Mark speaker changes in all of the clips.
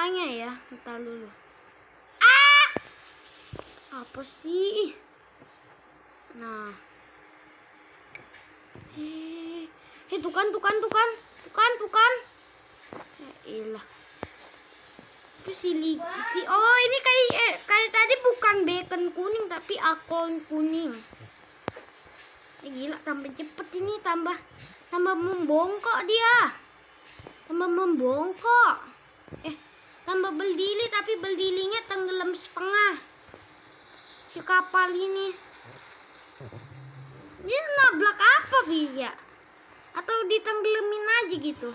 Speaker 1: semuanya ya. Entar dulu. Ah! Apa sih? Nah. Tuh kan. Ya elah. Itu oh ini kayak tadi bukan bacon kuning tapi acorn kuning. Gila, tambah cepet ini, tambah membongkok dia. Tambah berdiri tapi berdirinya tenggelam setengah. Si kapal ini. Dia nabrak apa ya? Atau ditenggelamin aja gitu.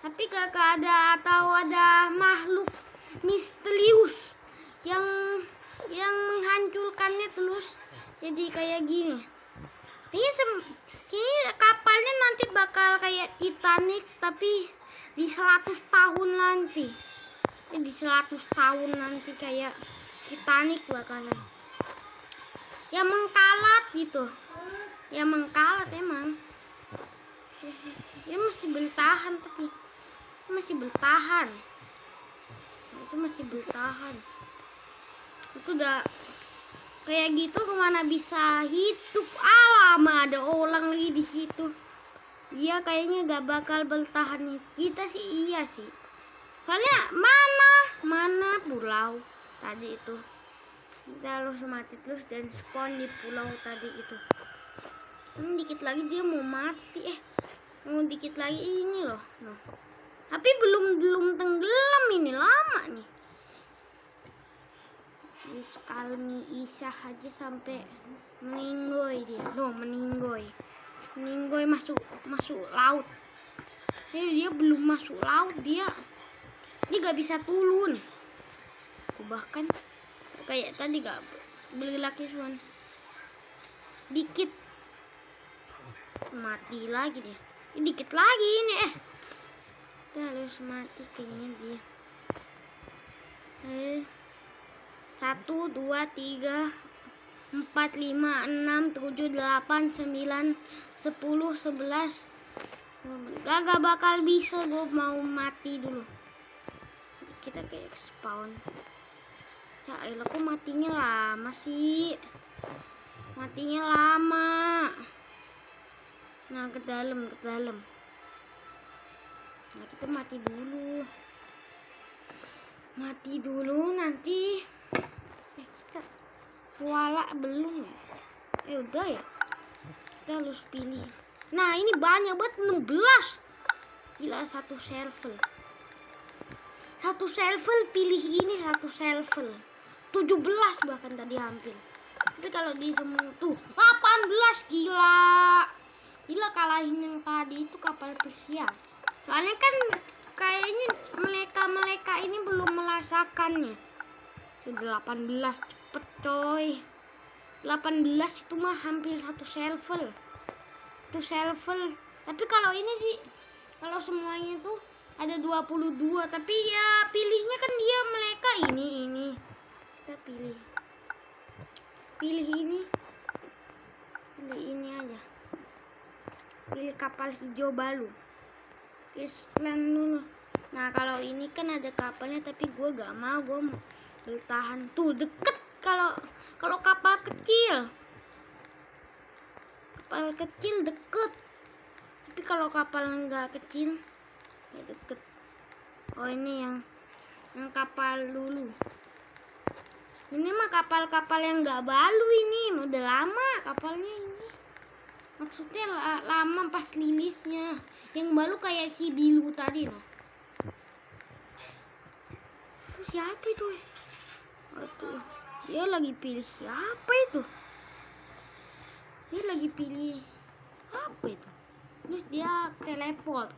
Speaker 1: Tapi kagak ada, atau ada makhluk misterius yang menghancurkannya terus jadi kayak gini. Ini kapalnya nanti bakal kayak Titanic tapi di 100 tahun nanti. Di 100 tahun nanti kayak Titanic bakalan. Ya mengkalat gitu. Ya mengkalat emang. Dia masih bertahan tapi masih bertahan. Itu masih bertahan. Itu udah kayak gitu kemana bisa hidup, lama ada orang lagi di situ. Iya kayaknya gak bakal bertahan nih. Kita sih iya sih. Soalnya mana pulau tadi itu. Kita harus mati terus dan spawn di pulau tadi itu. Ini dikit lagi dia mau mati. Mau dikit lagi ini loh. Nah. Tapi belum tenggelam, ini lama nih. Sekali Isa aja sampai meninggoy dia. Loh, meninggoy masuk laut. Dia belum masuk laut dia gak bisa turun. Bahkan kayak tadi gak beli lagi suan. Dikit mati lagi dia. Dikit lagi ini kita harus mati kayaknya dia. 1, 2, 3, 4, 5, 6, 7, 8, 9, 10, 11. Gak bakal bisa, gue mau mati dulu. Kita kayak spawn. Ya elah, kok matinya lama sih? Matinya lama. Nah, ke dalam. Nah, kita mati dulu nanti. Kita suara belum ya? Udah ya. Kita harus pilih. Nah, ini banyak banget, 16. Gila, satu server pilih ini, satu server 17 bahkan tadi hampir. Tapi kalau di semua tuh 18, gila kalahin yang tadi itu kapal pesiar. Soalnya kan kayaknya mereka ini belum merasakannya. 18 cepet coy. 18 itu mah hampir satu server. Itu server. Tapi kalau ini sih, kalau semuanya tuh ada 22, tapi ya pilihnya kan dia mereka ini. Kita pilih ini aja. Pilih kapal hijau baru. Island dulu. Nah, kalau ini kan ada kapalnya tapi gue gak mau, gue mau bertahan. Tuh deket kalau kapal kecil. Kapal kecil deket. Tapi kalau kapal enggak kecil ya deket. Oh, ini yang kapal dulu. Ini mah kapal-kapal yang enggak baru ini. Udah lama kapalnya ini. Maksudnya lama pas rilisnya. Yang baru kayak si Bilu tadi noh. Siapa itu? Aduh, dia lagi pilih siapa itu? Dia lagi pilih apa itu? Terus dia teleport.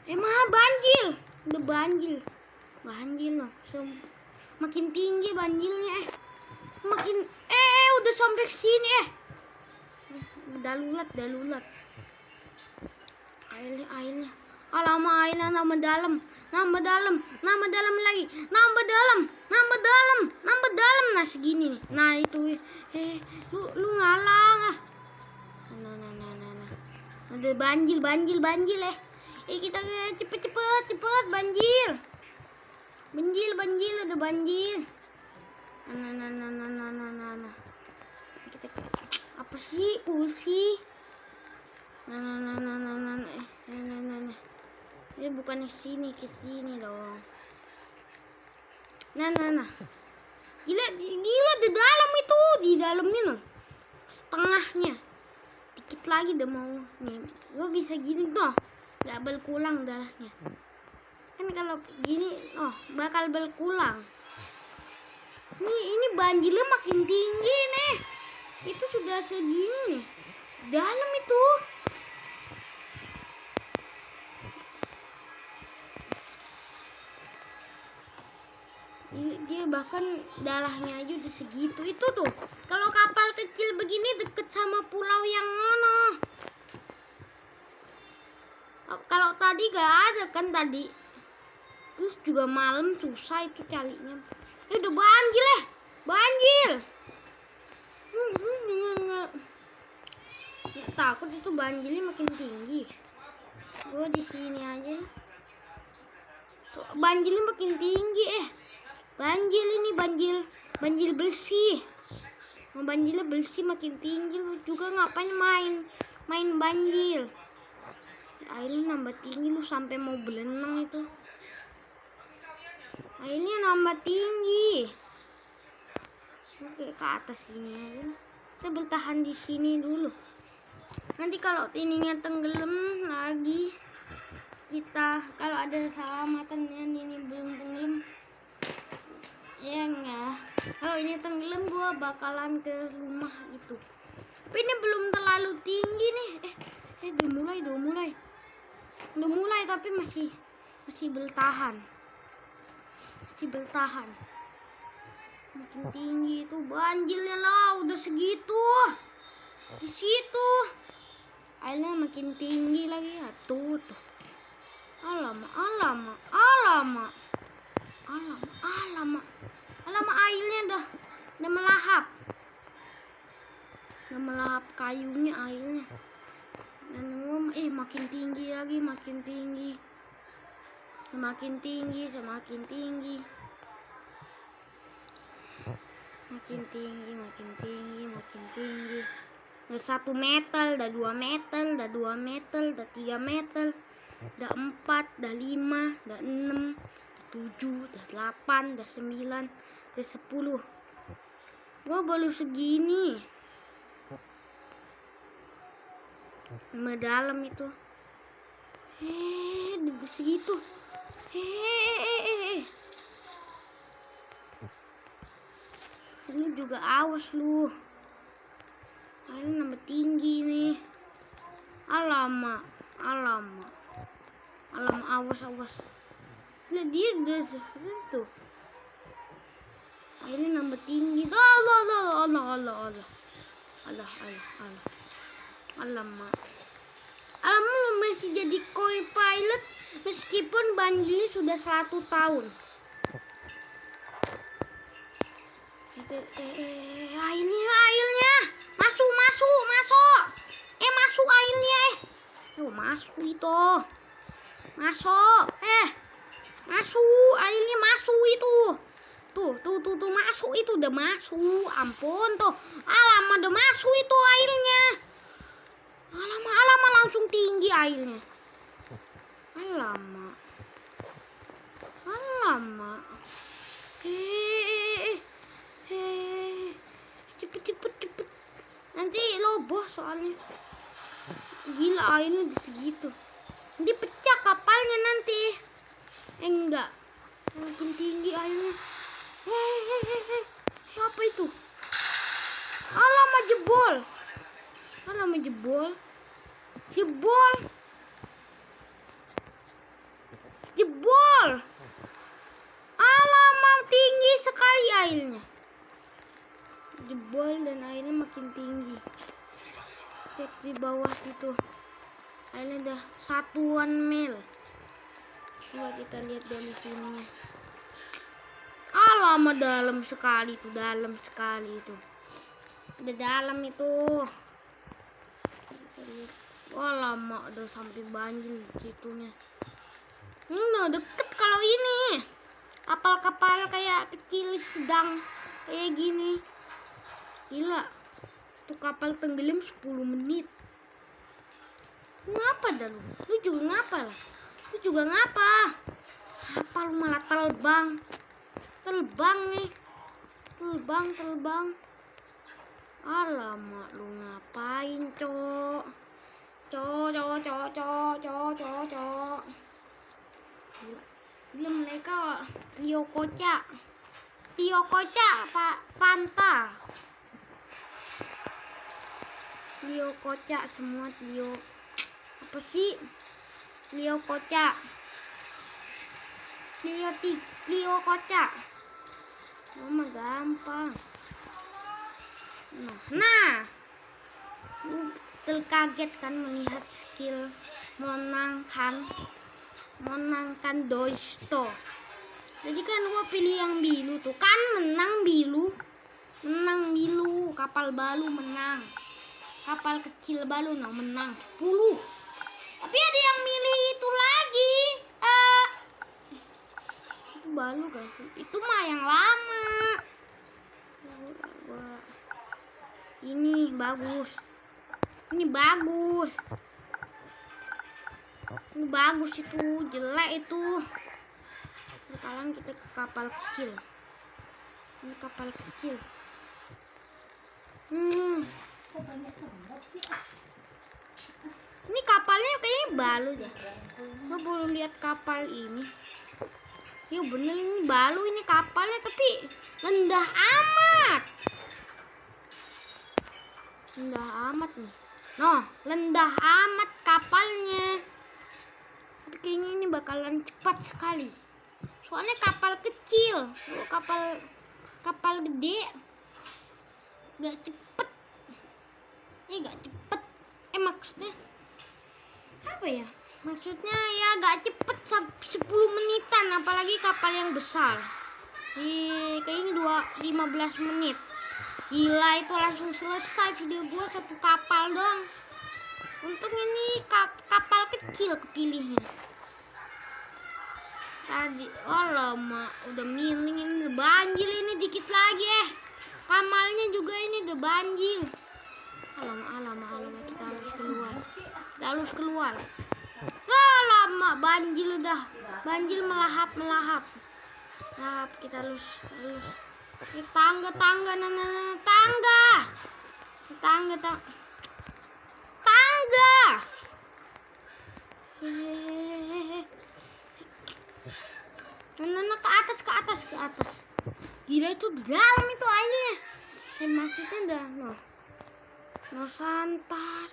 Speaker 1: Mah banjir. Udah banjir loh. Makin tinggi banjirnya makin udah sampai sini darurat. Airnya. Alamak, airnya nambah dalam lagi. Nambah dalam. Nah, segini nih. Nah, itu lu ngalang Nah. Ada banjir. Kita cepet banjir. Banjir, ada banjir. Nah. Kita apa sih? Ulsi. Nah. Ini bukan ke sini dong. Nah. Gila di dalam itu, di dalamnya loh. Setengahnya. Dikit lagi udah mau nih. Gue bisa gini tuh. Gak berkurang darahnya. Kan kalau gini, bakal berkurang. Ini banjirnya makin tinggi nih. Itu sudah segini nih. Dalam itu. Dia bahkan darahnya aja udah segitu. Itu tuh. Kalau kapal kecil begini deket sama pulau yang mana? Kalau tadi gak ada kan tadi. Terus juga malam susah itu carinya. Udah banjir. Takut itu banjirnya makin tinggi. Gue di sini aja. Banjirnya makin tinggi Banjir ini banjir bersih. Banjirnya bersih makin tinggi. Lu juga ngapain main banjir? Airnya nambah tinggi lu sampai mau berenang itu. Airnya nambah tinggi. Oke, ke atas sini aja. Kita bertahan di sini dulu. Nanti kalau ininya tenggelam lagi, kita kalau ada selamatannya ini belum tenggelam, ya enggak. Kalau ini tenggelam gua bakalan ke rumah itu. Tapi ini belum terlalu tinggi nih. Udah mulai tapi masih bertahan. Makin tinggi itu banjirnya lah, udah segitu. Di situ. Airnya makin tinggi lagi ya. Tuh. Alamak. Airnya dah melahap. Udah melahap kayunya airnya. Dan makin tinggi lagi, makin tinggi. Semakin tinggi. Udah 1 meter, udah 2 meter, udah 2 meter, udah 3 meter, udah 4, udah 5, udah 6, udah 7, udah 8, udah 9, udah 10. Gua baru segini. Dalam itu. Udah segitu. Lu juga awas lu. Airnya nambah tinggi nih. Alamak. Awas. Nah, dia udah segitu. Airnya nambah tinggi. Allah. Alamak. Lu masih jadi co-pilot meskipun banjirnya sudah 100 tahun. Ini airnya. Masuk. Masuk airnya. Masuk itu. Masuk. Masuk airnya, masuk itu. Tuh masuk itu, udah masuk. Ampun tuh. Alamak, udah masuk itu airnya. Alamak langsung tinggi airnya. Alamak. Cepet. Nanti loboh soalnya. Gila airnya udah segitu. Nanti pecah kapalnya nanti. Enggak. Makin tinggi airnya. Apa itu? Alamak jebol. Alamak tinggi sekali airnya. Jebol dan airnya makin tinggi. Cek di bawah itu. Airnya udah 1 mil. Coba kita lihat dari sininya. Alamak dalam sekali itu. Udah dalam itu. Lama udah sampai banjir situnya. Nah deket kalau ini. Kapal-kapal kayak kecil sedang kayak gini. Gila. Tuh kapal tenggelam 10 menit. Ngapa dah lu? Lu juga ngapa lah? Lu juga ngapa? Apa lu malah terbang? Terbang nih. Terbang. Alamak, lu ngapain, Cok? Cok. Gila mereka Tio Kocak Pak Panta. Tio Kocak semua Tio. Apa sih? Tio Kocak. Tio Kocak. Mama gampang. Nah. Terkaget kan melihat skill menangkan Doisto. Jadi kan gua pilih yang biru tuh kan, menang biru, kapal balu menang, kapal kecil balu menang 10. Tapi ada yang milih itu lagi, itu balu gak sih? Itu mah yang lama. Ini bagus. Ini bagus itu, jelek itu. Sekarang kita ke kapal kecil. Ini kapal kecil. Ini kapalnya kayaknya balu deh. Gue belum lihat kapal ini. Iya bener ini balu ini kapalnya, tapi rendah amat. Rendah amat nih. Rendah amat kapalnya. Tapi kayaknya ini bakalan cepat sekali. Soalnya kapal kecil. Kalau kapal gede gak cepet. Gak cepet. Maksudnya apa ya? Maksudnya ya gak cepet 10 menitan, apalagi kapal yang besar. Kayaknya 15 menit. Gila, itu langsung selesai video gua satu kapal doang. Untung ini kapal kecil kepilihnya. Tadi, alamak, udah miring ini, udah banjir ini dikit lagi Kamalnya juga ini udah banjir. Alamak, kita harus keluar. Alamak, banjir dah. Banjir melahap. Nah, kita harus tangga. Ke atas. Gila, itu di dalam itu airnya. Maksudnya dah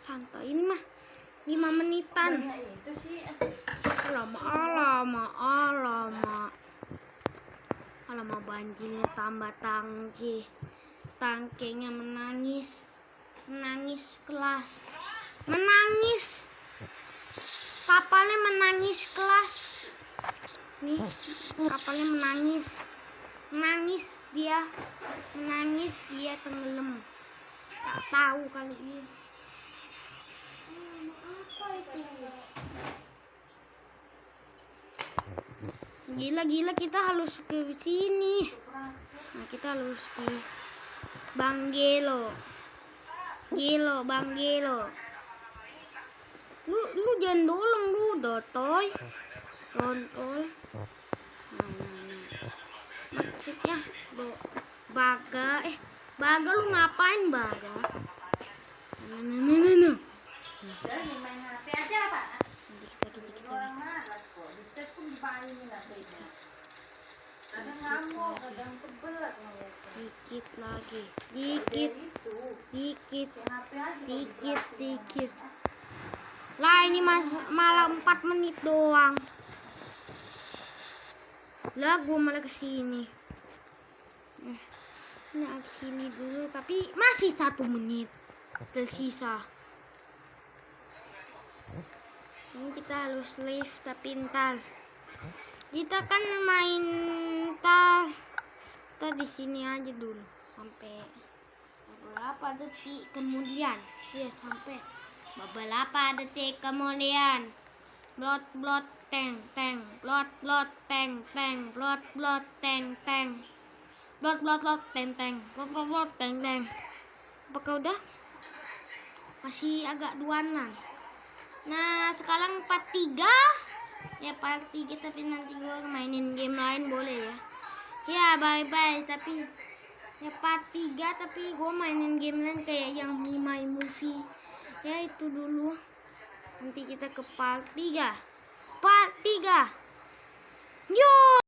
Speaker 1: santai. Ini mah 5 menitan.
Speaker 2: Itu sih.
Speaker 1: Alamak, banjirnya tambah tangkenya menangis kelas. Kapalnya menangis kelas. Nih, kapalnya menangis dia tenggelam. Tak tahu kali ini. Apa itu? Gila, kita harus ke sini. Nah, kita harus di Bang Gelo. Lu jangan dolong lu, dotoy. Kontol. Maksudnya Baga lu ngapain, Baga?
Speaker 2: Jadi main HP aja lah, Pak.
Speaker 1: Dikit.
Speaker 2: Orang malas kok. Dites pun dipainin HP-nya. Kadang ngamuk, kadang sebel ngomong.
Speaker 1: Dikit lagi. Dikit. Lah ini malah 4 menit doang. Lah gua malah kesini. Nah, kesini dulu, tapi masih 1 menit tersisa. Ini kita harus live, tapi ntar kita kan main kita di sini aja dulu sampai beberapa detik kemudian. Sampai beberapa detik kemudian. Blot teng teng blot blot teng teng blot blot teng teng blot blot blot teng teng blot blot blot teng teng. Apakah udah? Masih agak duanan. Nah sekarang part 3. Ya part 3, tapi nanti gue mainin game lain boleh ya. Ya bye bye, tapi ya part 3 tapi gue mainin game lain kayak yang My Movie. Ya itu dulu. Nanti kita ke part 3. Part 3. Yo.